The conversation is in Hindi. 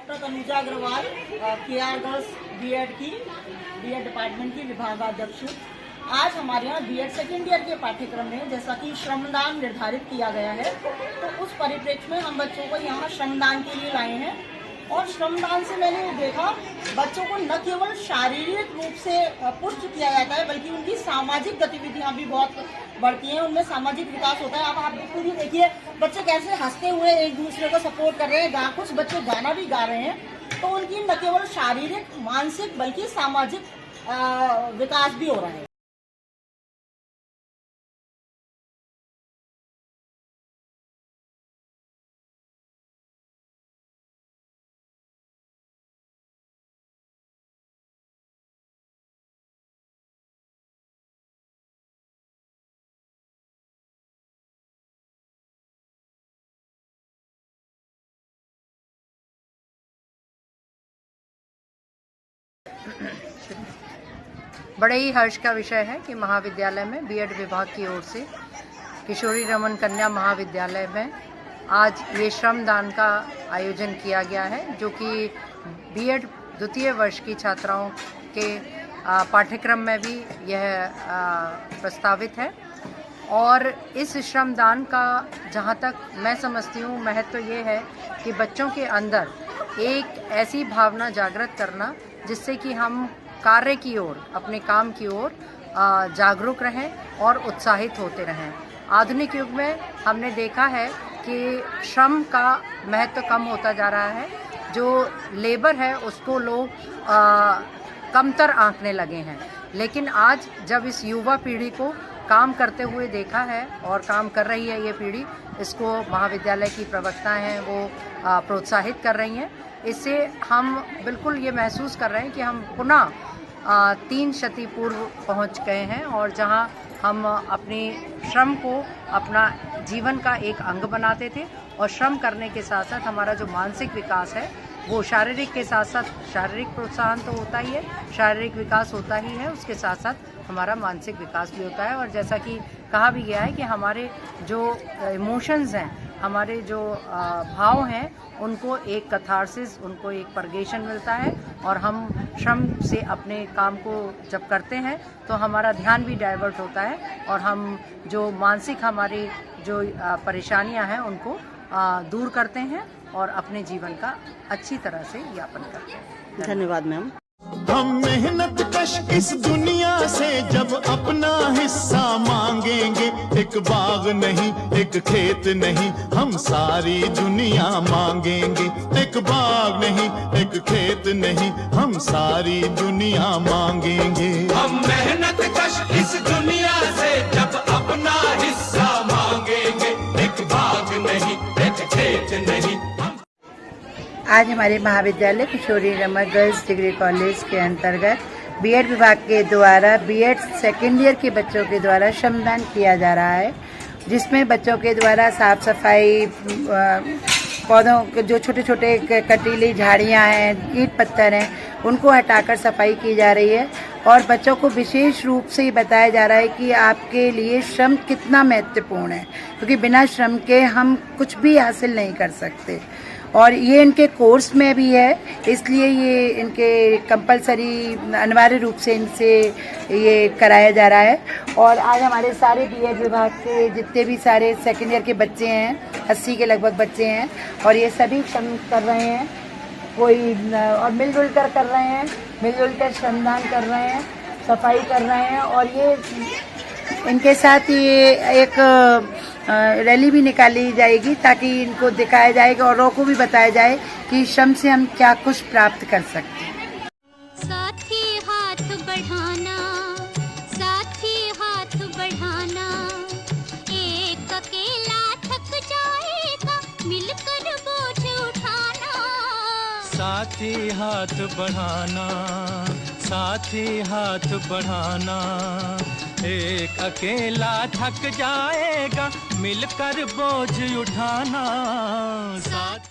Doctor Tanuja Agrawal, KR girls BEd department की विभागाध्यक्ष। आज हमारे यहाँ बीएड सेकेंड ईयर के पाठ्यक्रम में जैसा कि श्रमदान निर्धारित किया गया है, तो उस परिप्रेक्ष्य में हम बच्चों को यहाँ श्रमदान के लिए लाए हैं। और श्रमदान से मैंने देखा बच्चों को न केवल शारीरिक रूप से पुष्ट किया जाता है, बल्कि उनकी सामाजिक गतिविधियाँ भी बहुत बढ़ती हैं, उनमें सामाजिक विकास होता है। अब आप खुद ही देखिए बच्चे कैसे हंसते हुए एक दूसरे को सपोर्ट कर रहे हैं, कुछ बच्चे गाना भी गा रहे हैं, तो उनकी न केवल शारीरिक मानसिक बल्कि सामाजिक विकास भी हो रहा है। बड़े ही हर्ष का विषय है कि महाविद्यालय में बीएड विभाग की ओर से किशोरी रमन कन्या महाविद्यालय में आज ये श्रमदान का आयोजन किया गया है, जो कि बीएड द्वितीय वर्ष की छात्राओं के पाठ्यक्रम में भी यह प्रस्तावित है। और इस श्रमदान का जहाँ तक मैं समझती हूँ महत्व तो ये है कि बच्चों के अंदर एक ऐसी भावना जागृत करना जिससे कि हम कार्य की ओर, अपने काम की ओर जागरूक रहें और उत्साहित होते रहें। आधुनिक युग में हमने देखा है कि श्रम का महत्व कम होता जा रहा है, जो लेबर है उसको लोग कमतर आंकने लगे हैं। लेकिन आज जब इस युवा पीढ़ी को काम करते हुए देखा है और काम कर रही है ये पीढ़ी, इसको महाविद्यालय की प्रवक्ता हैं वो प्रोत्साहित कर रही हैं। इससे हम बिल्कुल ये महसूस कर रहे हैं कि हम पुनः 3 शती पूर्व पहुंच गए हैं, और जहां हम अपने श्रम को अपना जीवन का एक अंग बनाते थे, और श्रम करने के साथ साथ हमारा जो मानसिक विकास है वो शारीरिक के साथ साथ, शारीरिक प्रोत्साहन तो होता ही है, शारीरिक विकास होता ही है, उसके साथ साथ हमारा मानसिक विकास भी होता है। और जैसा कि कहा भी गया है कि हमारे जो इमोशंस हैं, हमारे जो भाव हैं, उनको एक कथारसिस, उनको एक परगेशन मिलता है, और हम श्रम से अपने काम को जब करते हैं तो हमारा ध्यान भी डाइवर्ट होता है, और हम जो मानसिक हमारी जो परेशानियां हैं उनको दूर करते हैं और अपने जीवन का अच्छी तरह से यापन करते हैं। धन्यवाद मैम। हम मेहनत कश इस दुनिया से जब अपना हिस्सा मांगेंगे, एक बाग नहीं एक खेत नहीं हम सारी दुनिया मांगेंगे, एक बाग नहीं एक खेत नहीं हम सारी दुनिया मांगेंगे। हम मेहनत कश इस दुनिया से जब अपना हिस्सा मांगेंगे, एक बाग नहीं एक खेत नहीं। आज हमारे महाविद्यालय किशोरी रमन गर्ल्स डिग्री कॉलेज के अंतर्गत बीएड विभाग के द्वारा बीएड सेकेंड ईयर के बच्चों के द्वारा श्रमदान किया जा रहा है, जिसमें बच्चों के द्वारा साफ सफाई, पौधों के जो छोटे छोटे कटीली झाड़ियां हैं, ईंट पत्थर हैं, उनको हटाकर सफाई की जा रही है। और बच्चों को विशेष रूप से बताया जा रहा है कि आपके लिए श्रम कितना महत्वपूर्ण है, क्योंकि बिना श्रम के हम कुछ भी हासिल नहीं कर सकते। और ये इनके कोर्स में भी है, इसलिए ये इनके कंपलसरी अनिवार्य रूप से इनसे ये कराया जा रहा है। और आज हमारे सारे बीएड विभाग के जितने भी सारे सेकेंड ईयर के बच्चे हैं, 80 के लगभग बच्चे हैं, और ये सभी श्रम कर रहे हैं, कोई और मिलजुल कर रहे हैं, मिलजुल कर श्रमदान कर रहे हैं, सफाई कर रहे हैं। और ये इनके साथ ये एक रैली भी निकाली जाएगी ताकि इनको दिखाया जाएगा और औरों को भी बताया जाए कि श्रम से हम क्या कुछ प्राप्त कर सकते हैं। साथी हाथ बढ़ाना, साथी हाथ बढ़ाना, एक अकेला थक जाएगा मिलकर बोझ उठाना। साथी हाथ बढ़ाना, साथी हाथ बढ़ाना, एक अकेला थक जाएगा मिलकर बोझ उठाना। साथ